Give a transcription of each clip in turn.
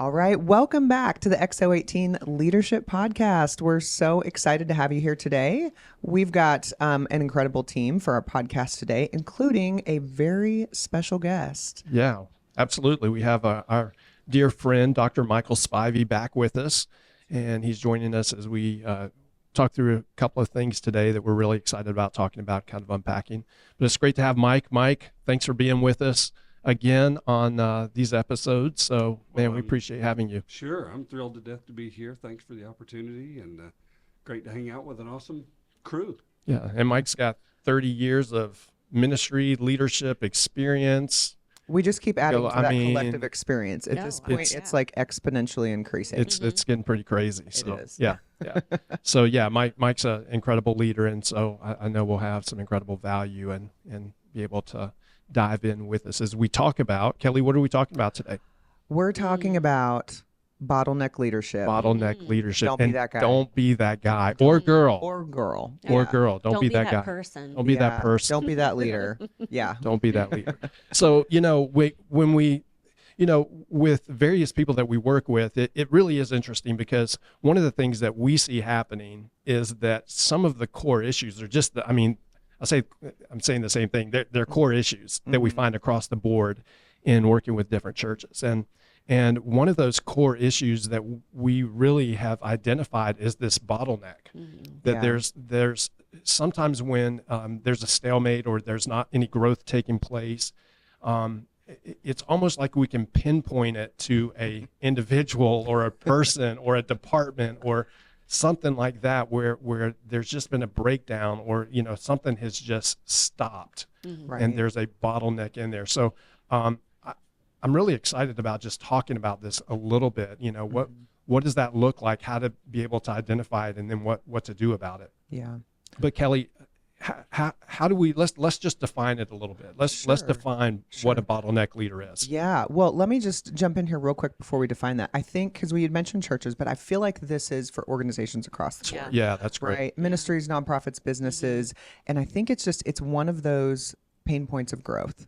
All right, welcome back to the Exo18 Leadership Podcast. We're so excited to have you here today. We've got an incredible team for our podcast today, including a very special guest. Yeah, absolutely. We have our dear friend, Dr. Michael Spivey, back with us, and he's joining us as we talk through a couple of things today that we're really excited about talking about, kind of unpacking. But it's great to have Mike. Mike, thanks for being with us again on these episodes. So, man, we appreciate having you. Sure. I'm thrilled to death to be here. Thanks for the opportunity, and great to hang out with an awesome crew. Yeah, and Mike's got 30 years of ministry, leadership experience. We just keep adding to that collective experience. At this point, it's like exponentially increasing. It's getting pretty crazy. So, it is. Yeah. So, yeah, Mike's an incredible leader, and so I know we'll have some incredible value and be able to dive in with us as we talk about, Kelly, what are we talking about today? We're talking about bottleneck leadership. Bottleneck leadership. Don't be that guy. Don't be that guy or girl. Or girl. Or girl. Don't be that guy. Person. Don't be that person. Don't be that leader. Yeah. Don't be that leader. So, when we, with various people that we work with, it really is interesting because one of the things that we see happening is that some of the core issues are just I'm saying the same thing. They're core issues that we find across the board in working with different churches. And one of those core issues that we really have identified is this bottleneck. That there's sometimes when there's a stalemate or there's not any growth taking place, it's almost like we can pinpoint it to a individual or a person or a department or something like that where there's just been a breakdown or, something has just stopped and there's a bottleneck in there. So I'm really excited about just talking about this a little bit. What does that look like? How to be able to identify it and then what to do about it. Yeah. But Kelly, how do we, let's just define it a little bit. Let's define what a bottleneck leader is. Yeah. Well, let me just jump in here real quick before we define that. I think, because we had mentioned churches, but I feel like this is for organizations across the board. Yeah, that's great. Right. Ministries, nonprofits, businesses. And I think it's one of those pain points of growth,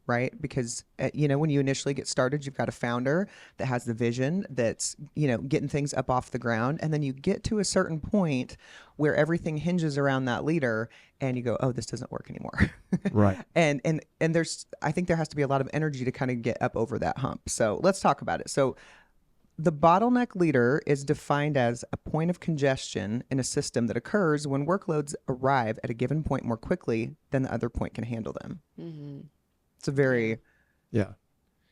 right? Because, when you initially get started, you've got a founder that has the vision that's, getting things up off the ground. And then you get to a certain point where everything hinges around that leader and you go, oh, this doesn't work anymore. Right. And I think there has to be a lot of energy to kind of get up over that hump. So let's talk about it. So the bottleneck leader is defined as a point of congestion in a system that occurs when workloads arrive at a given point more quickly than the other point can handle them. It's a very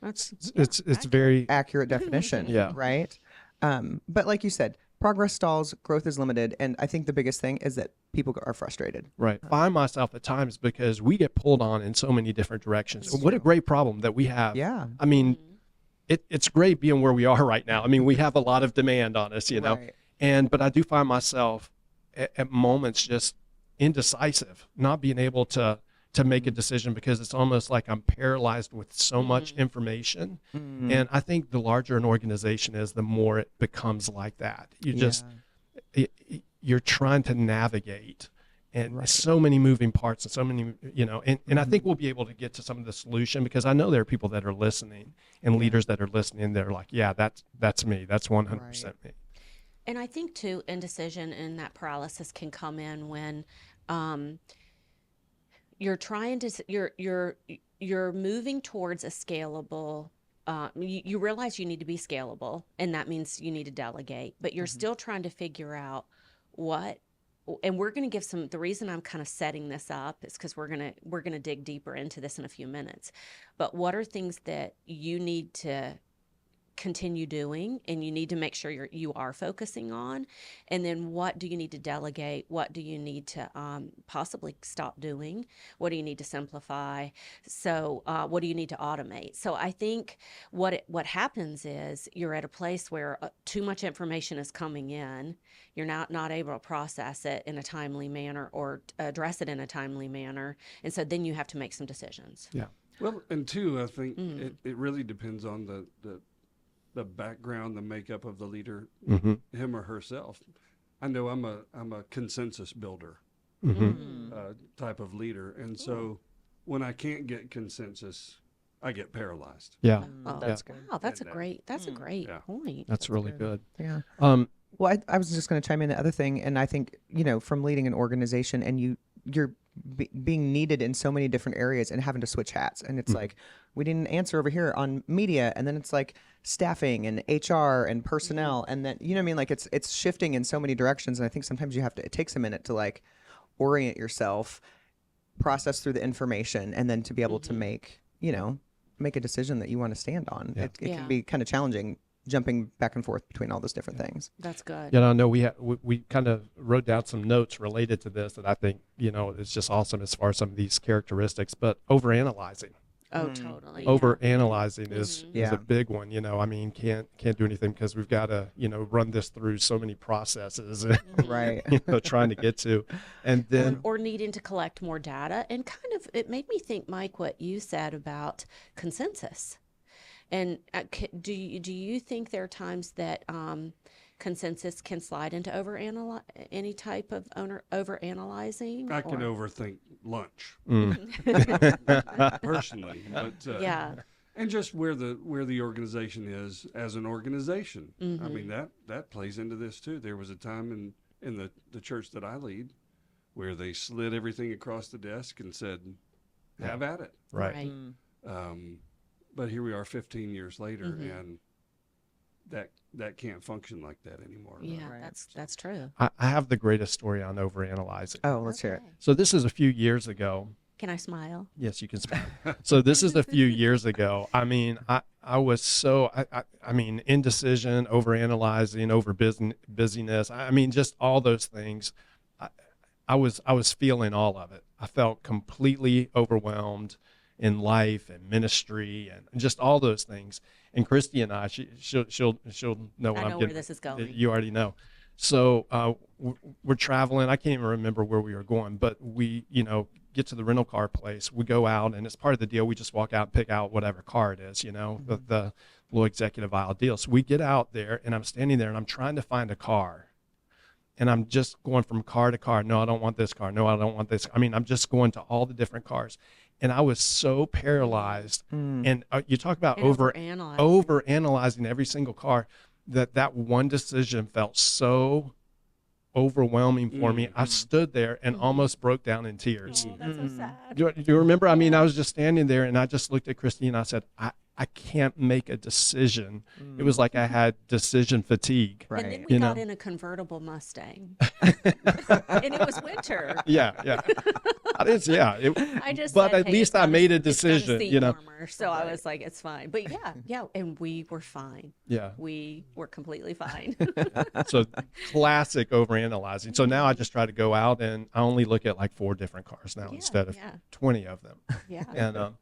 it's very accurate definition, right? But like you said, progress stalls, growth is limited, and I think the biggest thing is that people are frustrated. Right. I find myself at times because we get pulled on in so many different directions. What a great problem that we have. Yeah. I mean, it's great being where we are right now. I mean, we have a lot of demand on us, but I do find myself at moments just indecisive, not being able to make a decision because it's almost like I'm paralyzed with so much information. And I think the larger an organization is, the more it becomes like that. You're trying to navigate and so many moving parts and so many, and I think we'll be able to get to some of the solution because I know there are people that are listening and leaders that are listening. They're like, yeah, that's me. That's 100% me. And I think too, indecision and that paralysis can come in when you're trying to, you're moving towards a scalable, you realize you need to be scalable, and that means you need to delegate, but you're still trying to figure out and we're going to give the reason I'm kind of setting this up is because we're going to dig deeper into this in a few minutes. But what are things that you need to continue doing and you need to make sure you are focusing on? And then what do you need to delegate? What do you need to possibly stop doing? What do you need to simplify? So what do you need to automate? So I think what happens is you're at a place where too much information is coming in. You're not able to process it in a timely manner or address it in a timely manner. And so then you have to make some decisions. Yeah. Well, and two, I think it really depends on the background, the makeup of the leader, him or herself. I know I'm a consensus builder type of leader, and so when I can't get consensus, I get paralyzed. Yeah. Oh, That's good. wow, that's a And, great yeah. point. That's really good. Yeah. Um, Well, I was just going to chime in the other thing, and I think from leading an organization, and you're being needed in so many different areas, and having to switch hats, and it's like we didn't answer over here on media, and then it's like staffing and HR and personnel, and then what I mean, like it's shifting in so many directions, and I think sometimes it takes a minute to like orient yourself, process through the information, and then to be able to make a decision that you want to stand on. Yeah. It Yeah. can be kind of challenging jumping back and forth between all those different things. That's good. I know we kind of wrote down some notes related to this that I think, it's just awesome as far as some of these characteristics, but overanalyzing. Oh, totally. Yeah. Overanalyzing is Yeah. a big one. I mean, can't do anything because we've got to, run this through so many processes, Right. trying to get to, and then or needing to collect more data. And kind of, it made me think, Mike, what you said about consensus. And do you think there are times that consensus can slide into any type of overanalyzing? I can overthink lunch personally, but Yeah. and just where the organization is as an organization. I mean that plays into this too. There was a time in the church that I lead where they slid everything across the desk and said, "Have at it." right. But here we are 15 years later, and that can't function like that anymore. Yeah, Right. that's true. I have the greatest story on overanalyzing. Oh, let's hear it. Okay. So this is a few years ago. Can I smile? Yes, you can speak. So this is a few years ago. I mean, I was so, I mean, indecision, overanalyzing, over busyness. I mean, just all those things. I was feeling all of it. I felt completely overwhelmed in life and ministry and just all those things. And Christy and I, she'll know what I I'm know getting. where this is going. You already know. So we're traveling. I can't even remember where we were going, but we, get to the rental car place. We go out, and it's part of the deal. We just walk out and pick out whatever car it is, the little executive aisle deal. So we get out there, and I'm standing there, and I'm trying to find a car. And I'm just going from car to car. No, I don't want this car. No, I don't want this. I mean, I'm just going to all the different cars. And I was so paralyzed. And you talk about And overanalyzing. overanalyzing every single car, that one decision felt so overwhelming for me. I stood there and almost broke down in tears. Oh, that's so sad. Do you remember? I mean, I was just standing there, and I just looked at Christine, and I said, I can't make a decision. It was like I had decision fatigue. Right. And then we got in a convertible Mustang, and it was winter. Yeah. I didn't. Yeah. I just But said, at "Hey, least it's I gotta- made a it's gotta decision, seat know. warmer." So I was like, it's fine. But yeah, and we were fine. Yeah. We were completely fine. So classic overanalyzing. So now I just try to go out and I only look at like 4 different cars now instead of 20 of them. Yeah. And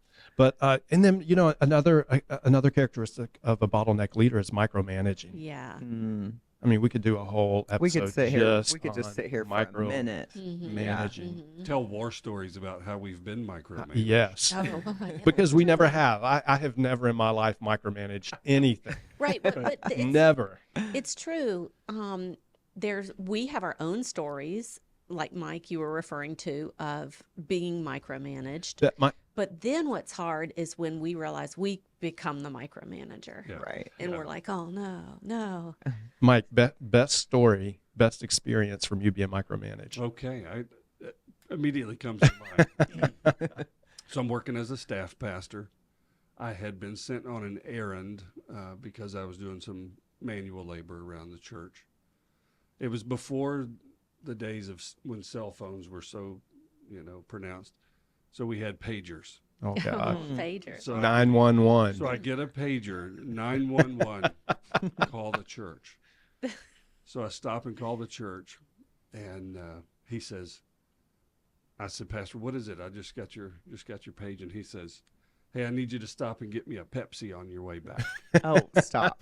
and then another characteristic of a bottleneck leader is micromanaging. Yeah. I mean, we could do a whole episode. We could sit here. just We could just on sit here for a minute. managing. Tell war stories about how we've been micromanaged. Yes, Oh, yeah. because we never have. I have never in my life micromanaged anything. Right, but it's, Never. it's true. We have our own stories, like Mike, you were referring to, of being micromanaged. But then what's hard is when we realize we become the micromanager. Yeah. Right. And we're like, oh, no. Mike, best story, best experience from you being micromanaged. Okay, it immediately comes to mind. So I'm working as a staff pastor. I had been sent on an errand because I was doing some manual labor around the church. It was before the days of when cell phones were so, pronounced. So we had pagers. Oh gosh. Pager. So 911. So I get a pager, 911, call the church. So I stop and call the church, and he says, I said, Pastor, what is it? I just got your page, and he says, hey, I need you to stop and get me a Pepsi on your way back. Oh, stop.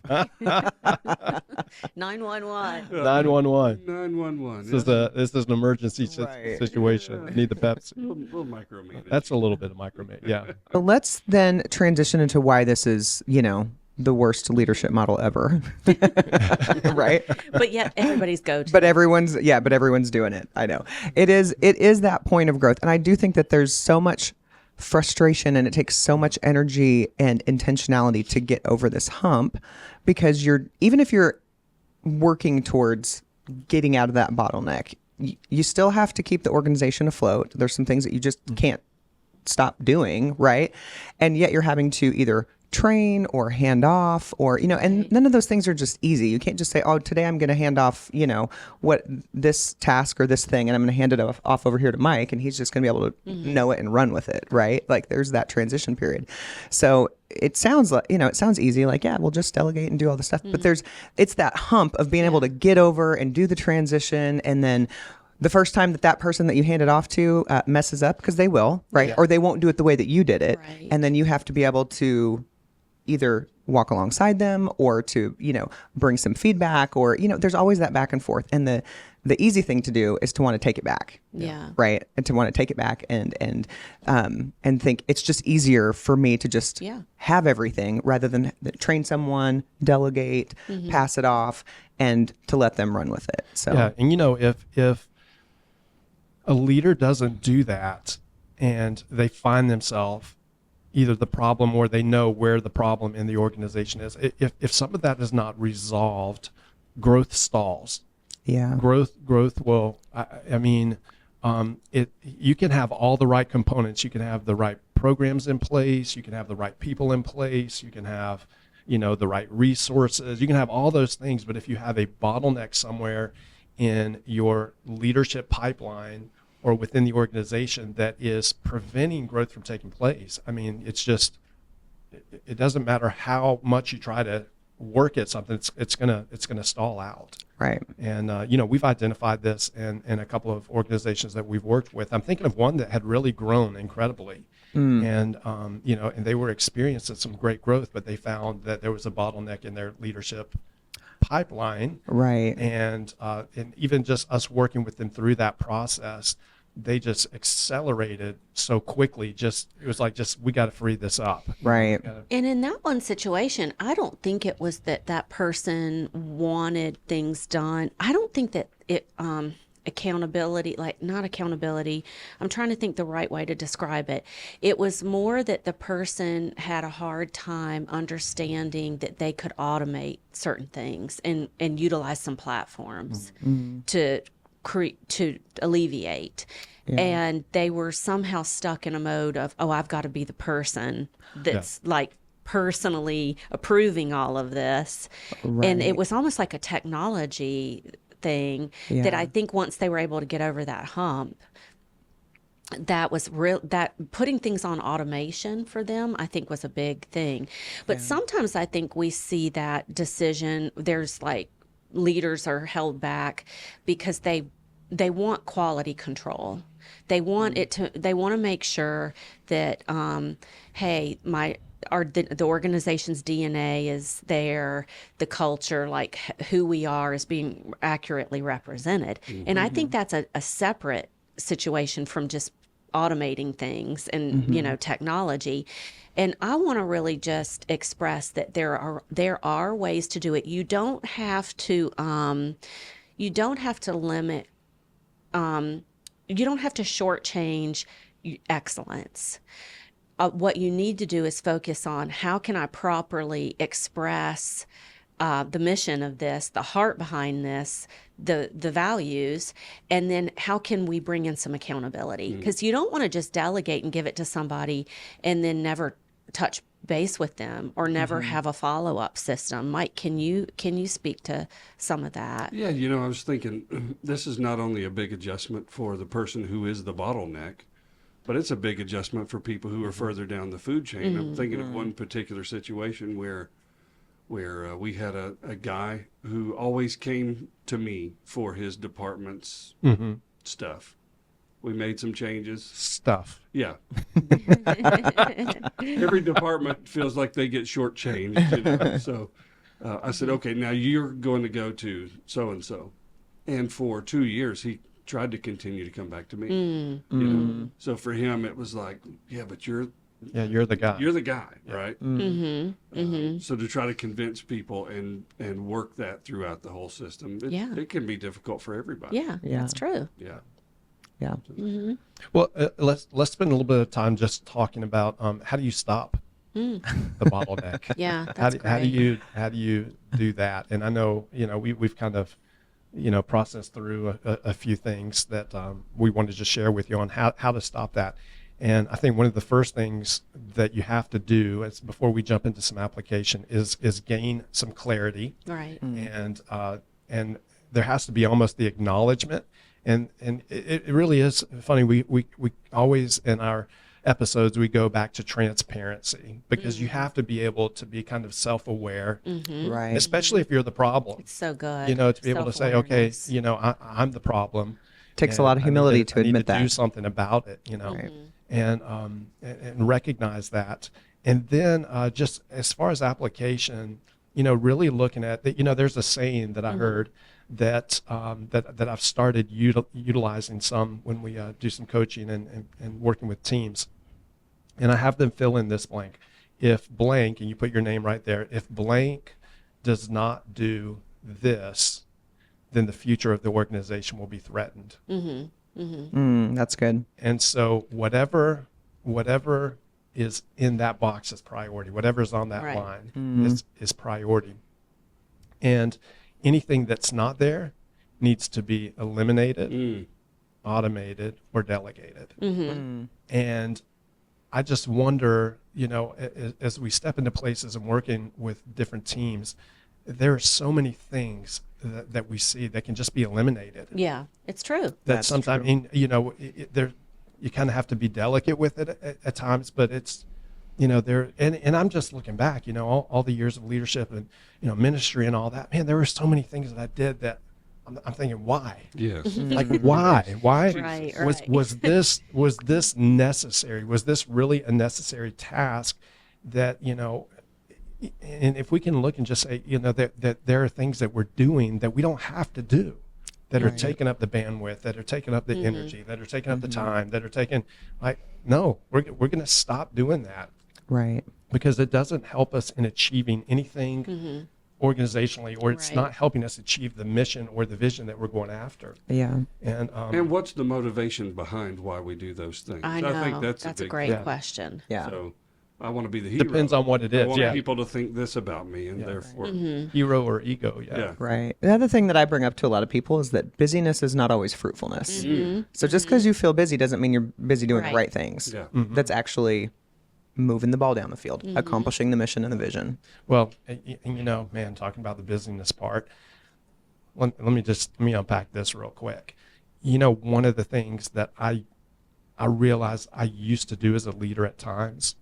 911. 911. 911. This is an emergency Right. situation. I need the Pepsi. Little micromanage. That's a little bit of micromanage. Yeah. But let's then transition into why this is, the worst leadership model ever. Right? But yet everybody's go-to. But everyone's doing it. I know. It is that point of growth. And I do think that there's so much frustration and it takes so much energy and intentionality to get over this hump, because even if you're working towards getting out of that bottleneck, you still have to keep the organization afloat. There's some things that you just can't stop doing, right? And yet you're having to either train or hand off, or, and none of those things are just easy. You can't just say, oh, today I'm going to hand off, what this task or this thing, and I'm going to hand it off over here to Mike, and he's just going to be able to know it and run with it, right? Like there's that transition period. So it sounds like, it sounds easy, like, yeah, we'll just delegate and do all the stuff. But it's that hump of being able to get over and do the transition, and then the first time that person that you hand it off to messes up, because they will, right? Yeah. Or they won't do it the way that you did it. Right. And then you have to be able to either walk alongside them or to, bring some feedback, or, there's always that back and forth. And the easy thing to do is to want to take it back. Yeah. Right. And to want to take it back and think it's just easier for me to just have everything rather than train someone, delegate, pass it off, and to let them run with it. So, yeah. And if a leader doesn't do that and they find themselves either the problem or they know where the problem in the organization is, if some of that is not resolved, growth stalls. yeah. Growth will, you can have all the right components. You can have the right programs in place. You can have the right people in place. You can have, the right resources. You can have all those things. But if you have a bottleneck somewhere in your leadership pipeline or within the organization that is preventing growth from taking place, it's just, it doesn't matter how much you try to work at something, it's gonna stall out. Right. And we've identified this in a couple of organizations that we've worked with. I'm thinking of one that had really grown incredibly, and and they were experiencing some great growth, but they found that there was a bottleneck in their leadership pipeline. Right. And even just us working with them through that process, they just accelerated so quickly. It was like, we got to free this up. Right. And in that one situation, I don't think it was that person wanted things done. I don't think that it, accountability, not accountability. I'm trying to think the right way to describe it. It was more that the person had a hard time understanding that they could automate certain things and utilize some platforms to alleviate. Yeah. And they were somehow stuck in a mode of, I've got to be the person that's personally approving all of this. Right. And it was almost like a technology thing that I think once they were able to get over that hump, that was that putting things on automation for them, I think, was a big thing. But sometimes I think we see that decision, there's leaders are held back because they want quality control. They want they want to make sure that, hey, the organization's DNA is there, the culture, who we are, is being accurately represented. And I think that's a separate situation from just automating things and technology. And I want to really just express that there are ways to do it. You don't have to limit. You don't have to shortchange excellence. What you need to do is focus on, how can I properly express the mission of this, the heart behind this, the values, and then how can we bring in some accountability? Because you don't want to just delegate and give it to somebody and then never touch base with them or never have a follow-up system. Mike, can you speak to some of that? Yeah, I was thinking this is not only a big adjustment for the person who is the bottleneck, but it's a big adjustment for people who are further down the food chain. I'm thinking of one particular situation where we had a guy who always came to me for his department's stuff. We made some changes. Stuff. Yeah. Every department feels like they get shortchanged, So I said, okay, now you're going to go to so-and-so. And for 2 years, he tried to continue to come back to me. So for him, it was like, yeah, but you're the guy. You're the guy, right? So to try to convince people and work that throughout the whole system, it can be difficult for everybody. Yeah, that's true. Yeah. Yeah. Well, let's spend a little bit of time just talking about how do you stop the bottleneck? Yeah, that's how do great. you do that? And I know we've kind of processed through a few things that we wanted to share with you on how to stop that. And I think one of the first things that you have to do is, before we jump into some application, is gain some clarity. Right. And there has to be almost the acknowledgement. And it really is funny. We always, in our episodes, we go back to transparency, because you have to be able to be kind of self-aware, Right. especially if you're the problem. It's so good. To be able to say, okay, Self-awareness. I'm the problem. Takes a and lot of humility to I need admit to do that. something about it, Right. and recognize that. And then just as far as application, really looking at that, there's a saying that I heard that that I've started utilizing some when we do some coaching and working with teams. And I have them fill in this blank. If blank, and you put your name right there, if blank does not do this, then the future of the organization will be threatened. That's good. And so whatever is in that box is priority. Whatever's on that Right. line is priority. And anything that's not there needs to be eliminated, automated, or delegated. And I just wonder, as we step into places and working with different teams, there are so many things that we see that can just be eliminated. Yeah, it's true. That That's sometimes, you kind of have to be delicate with it at times, but it's, there, and I'm just looking back, all the years of leadership and, ministry and all that, man, there were so many things that I did that I'm thinking, why? Yes. Like, why? Right, Was this necessary? Was this really a necessary task that, and if we can look and just say, that there are things that we're doing that we don't have to do, that are Right. taking up the bandwidth, that are taking up the energy, that are taking up the time, that are taking, no, we're going to stop doing that, Right. because it doesn't help us in achieving anything organizationally, or it's Right. not helping us achieve the mission or the vision that we're going after. Yeah. And what's the motivation behind why we do those things? I know. think that's a big great thing. question. Yeah. So I want to be the hero. Depends on what it I is. want Yeah. people to think this about me, and therefore, Hero or ego. Yeah. yeah. Right. The other thing that I bring up to a lot of people is that busyness is not always fruitfulness. So just because you feel busy doesn't mean you're busy doing the Right. right things. Yeah. That's actually moving the ball down the field, accomplishing the mission and the vision. Well, and man, talking about the busyness part, let me unpack this real quick. One of the things that I realized I used to do as a leader at times,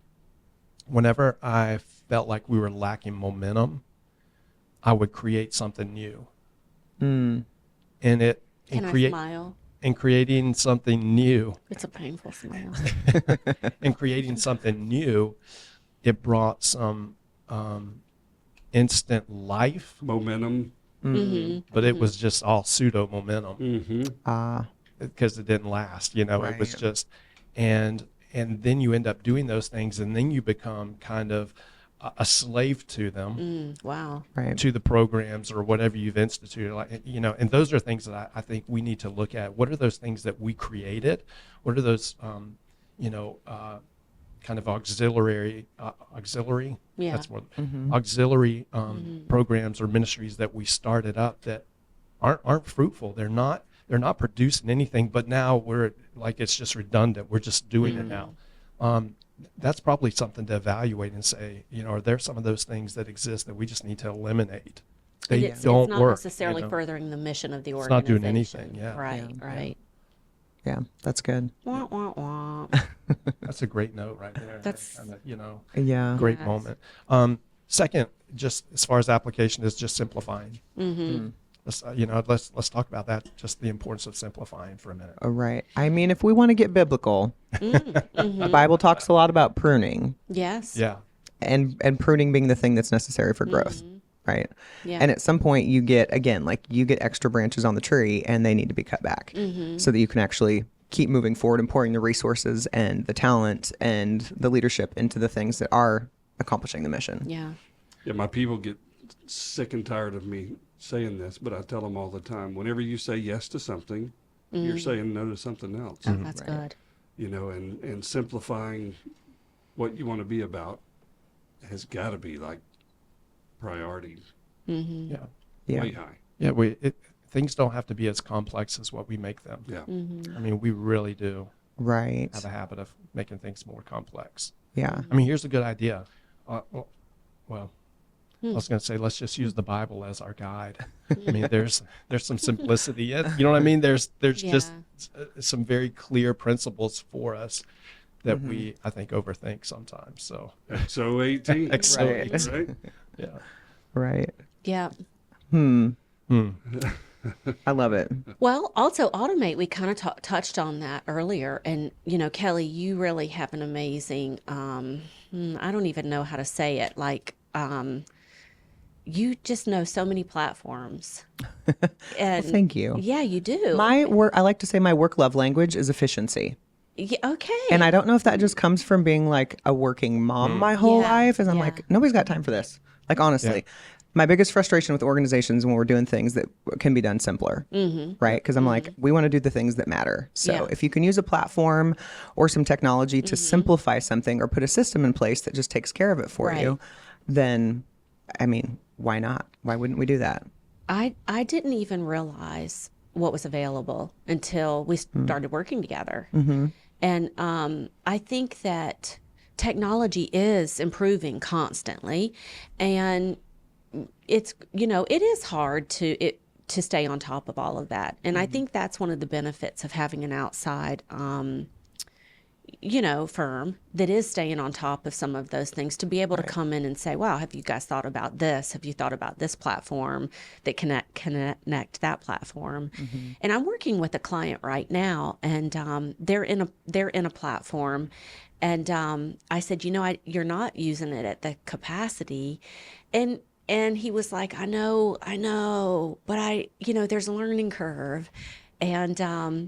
whenever I felt like we were lacking momentum, I would create something new. And Can I smile? and creating something new It's a painful smile. and creating something new, it brought some instant life, Momentum. but it was just all pseudo momentum. Mm-hmm. Because it didn't last, it was Right. just, and then you end up doing those things, and then you become kind of a slave to them, Wow. Right. to the programs or whatever you've instituted, and those are things that I think we need to look at. What are those things that we created? What are those, kind of auxiliary, Yeah. that's what, auxiliary programs or ministries that we started up that aren't fruitful. They're not producing anything, but now we're like, it's just redundant. We're just doing it now. That's probably something to evaluate and say, are there some of those things that exist that we just need to eliminate? They It's don't not work. necessarily furthering the mission of the It's organization. not doing anything, yeah. Right, right. Yeah, that's good. Wah, wah, wah. That's a great note right there. That's- Kinda, Yeah. great Yes. moment. Second, just as far as application is just simplifying. Let's talk about that. Just the importance of simplifying for a minute. All right. I mean, if we want to get biblical, the Bible talks a lot about pruning Yes. Yeah. and pruning being the thing that's necessary for growth. Right. Yeah. And at some point you get extra branches on the tree and they need to be cut back so that you can actually keep moving forward and pouring the resources and the talent and the leadership into the things that are accomplishing the mission. Yeah. Yeah, my people get sick and tired of me saying this, but I tell them all the time, whenever you say yes to something, you're saying no to something else. Oh, that's Right. good. You know, and simplifying what you want to be about has got to be like priorities Mm-hmm. Yeah. Yeah. way high. Yeah. Things don't have to be as complex as what we make them. Yeah. Mm-hmm. I mean, we really do Right. have a habit of making things more complex. Yeah. I mean, here's a good idea. Well, I Hmm. was going to say, let's just use the Bible as our guide. I mean, there's some simplicity. You know what I mean? There's just some very clear principles for us that we, I think, overthink sometimes. So, Exo18. Exo18. Right? yeah. Right. Yeah. I love it. Well, also automate, we kind of touched on that earlier. And, you know, Kelly, you really have an amazing, I don't even know how to say it. Like, you just know so many platforms. And Thank you. yeah, you do. My work, I like to say my work love language is efficiency. Yeah, okay. And I don't know if that just comes from being like a working mom my whole Yeah, life. And I'm yeah. like, nobody's got time for this. Like, honestly, my biggest frustration with organizations when we're doing things that can be done simpler, right? Because I'm like, we want to do the things that matter. So Yeah. if you can use a platform or some technology to simplify something or put a system in place that just takes care of it for you, then, I mean, why not? Why wouldn't we do that? I didn't even realize what was available until we started working together. And I think that technology is improving constantly, and it's, you know, it is hard to stay on top of all of that. And I think that's one of the benefits of having an outside you know, firm that is staying on top of some of those things, to be able to come in and say, wow, have you guys thought about this? Have you thought about this platform that connect that platform? And I'm working with a client right now, and they're in a platform, and I said, you know, you're not using it at the capacity, and he was like, I know, but you know, there's a learning curve. And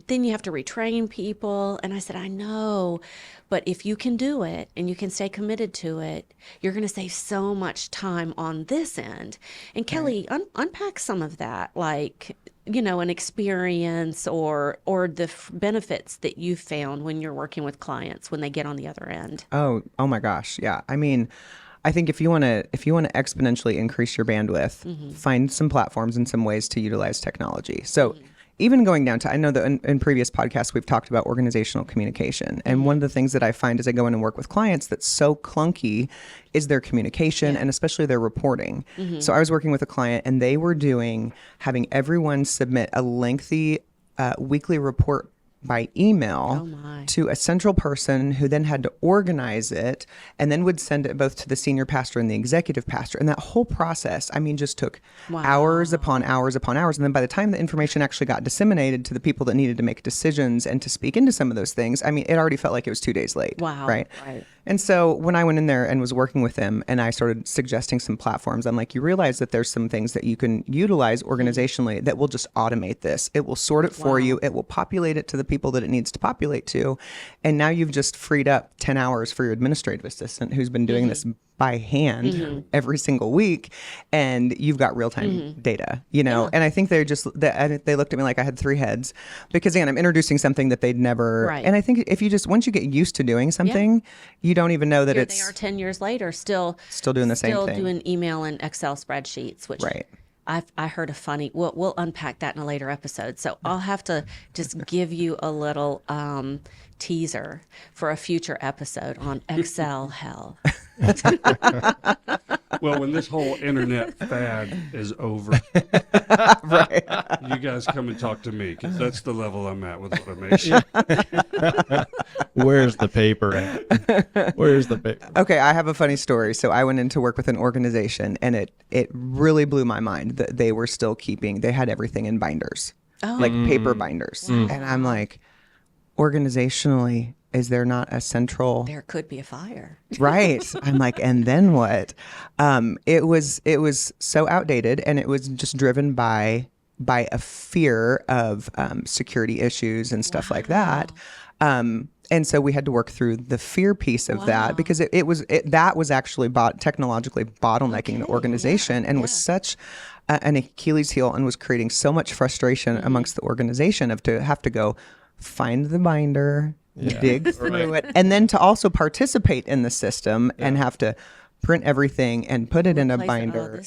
then you have to retrain people. And I said, I know, but if you can do it and you can stay committed to it, you're going to save so much time on this end. And Kelly, unpack some of that, like, you know, an experience or the benefits that you found when you're working with clients when they get on the other end. Oh my gosh. Yeah. I mean, I think if you want to exponentially increase your bandwidth, find some platforms and some ways to utilize technology. So even going down to, I know that in previous podcasts, we've talked about organizational communication. And one of the things that I find as I go in and work with clients that's so clunky is their communication and especially their reporting. So I was working with a client, and they were having everyone submit a lengthy weekly report by email to a central person who then had to organize it and then would send it both to the senior pastor and the executive pastor. And that whole process, I mean, just took hours upon hours upon hours. And then by the time the information actually got disseminated to the people that needed to make decisions and to speak into some of those things, I mean, it already felt like it was 2 days late. Wow. Right. Right. And so when I went in there and was working with them and I started suggesting some platforms, I'm like, you realize that there's some things that you can utilize organizationally that will just automate this. It will sort it for you. It will populate it to the people that it needs to populate to. And now you've just freed up 10 hours for your administrative assistant who's been doing this by hand every single week, and you've got real-time data, you know. And I think they looked at me like I had 3 heads, because again, I'm introducing something that they'd never. And I think if you just, once you get used to doing something, you don't even know that Here it's they are 10 years later, still doing the same thing. Still doing email and Excel spreadsheets, which I heard a funny, we'll unpack that in a later episode. So I'll have to just give you a little teaser for a future episode on Excel hell. Well, when this whole internet fad is over, you guys come and talk to me, because that's the level I'm at with automation. Where's the paper at? Where's the paper? Okay, I have a funny story. So I went in to work with an organization, and it really blew my mind that they were still they had everything in binders, like paper binders. And I'm like, organizationally, is there not a central? There could be a fire. Right. I'm like, and then what? It was so outdated, and it was just driven by a fear of security issues and stuff like that. And so we had to work through the fear piece of that, because that was actually technologically bottlenecking the organization, and was such an Achilles heel and was creating so much frustration amongst the organization of to have to go find the binder, dig through it, and then to also participate in the system and have to print everything and put it in a binder.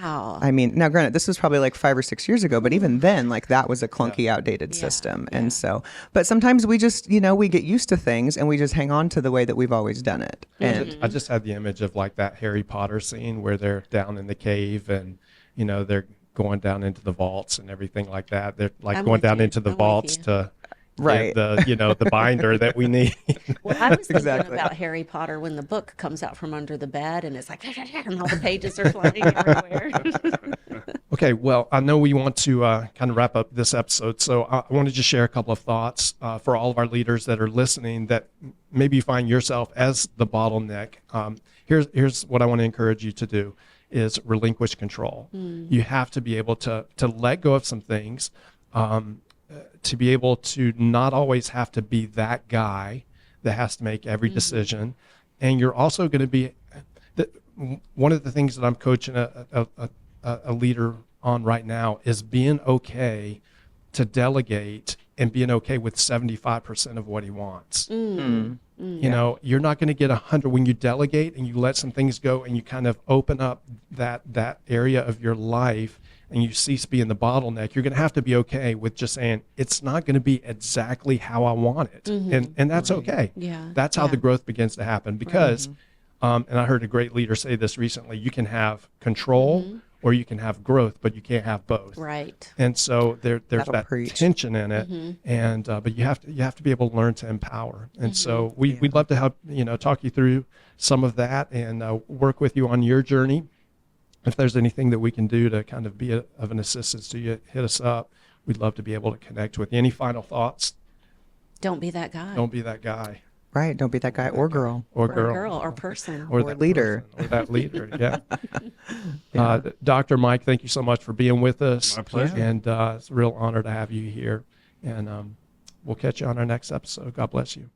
Wow. I mean, now granted, this was probably like 5 or 6 years ago, but even then, like that was a clunky, outdated system. And so, but sometimes we just, we get used to things and we just hang on to the way that we've always done it. And I just had the image of like that Harry Potter scene where they're down in the cave and, they're going down into the vaults and everything like that. They're like I'm going with down you. into the I'm with vaults you. to Right. get the binder that we need. Well, I was thinking Exactly. about Harry Potter when the book comes out from under the bed and it's like, and all the pages are flying everywhere. Okay, well, I know we want to kind of wrap up this episode, so I want to just share a couple of thoughts for all of our leaders that are listening that maybe you find yourself as the bottleneck. Here's what I want to encourage you to do is relinquish control. You have to be able to let go of some things, to be able to not always have to be that guy that has to make every decision. And you're also going to be, one of the things that I'm coaching a leader on right now is being okay to delegate and being okay with 75% of what he wants. You're not going to get 100 when you delegate and you let some things go and you kind of open up that area of your life and you cease being the bottleneck. You're going to have to be okay with just saying it's not going to be exactly how I want it, and that's okay. Yeah. That's how the growth begins to happen because, and I heard a great leader say this recently: you can have control or you can have growth, but you can't have both. Right. And so there's That'll that preach. tension in it, and but you have to be able to learn to empower. And so we'd love to help talk you through some of that and work with you on your journey. If there's anything that we can do to kind of be of an assistance to you, hit us up. We'd love to be able to connect with you. Any final thoughts? Don't be that guy. Don't be that guy right, don't be that guy or girl. or or girl. girl or person. Or Or that leader. person, or that leader, yeah. Dr. Mike, thank you so much for being with us. My pleasure. And it's a real honor to have you here. And we'll catch you on our next episode. God bless you.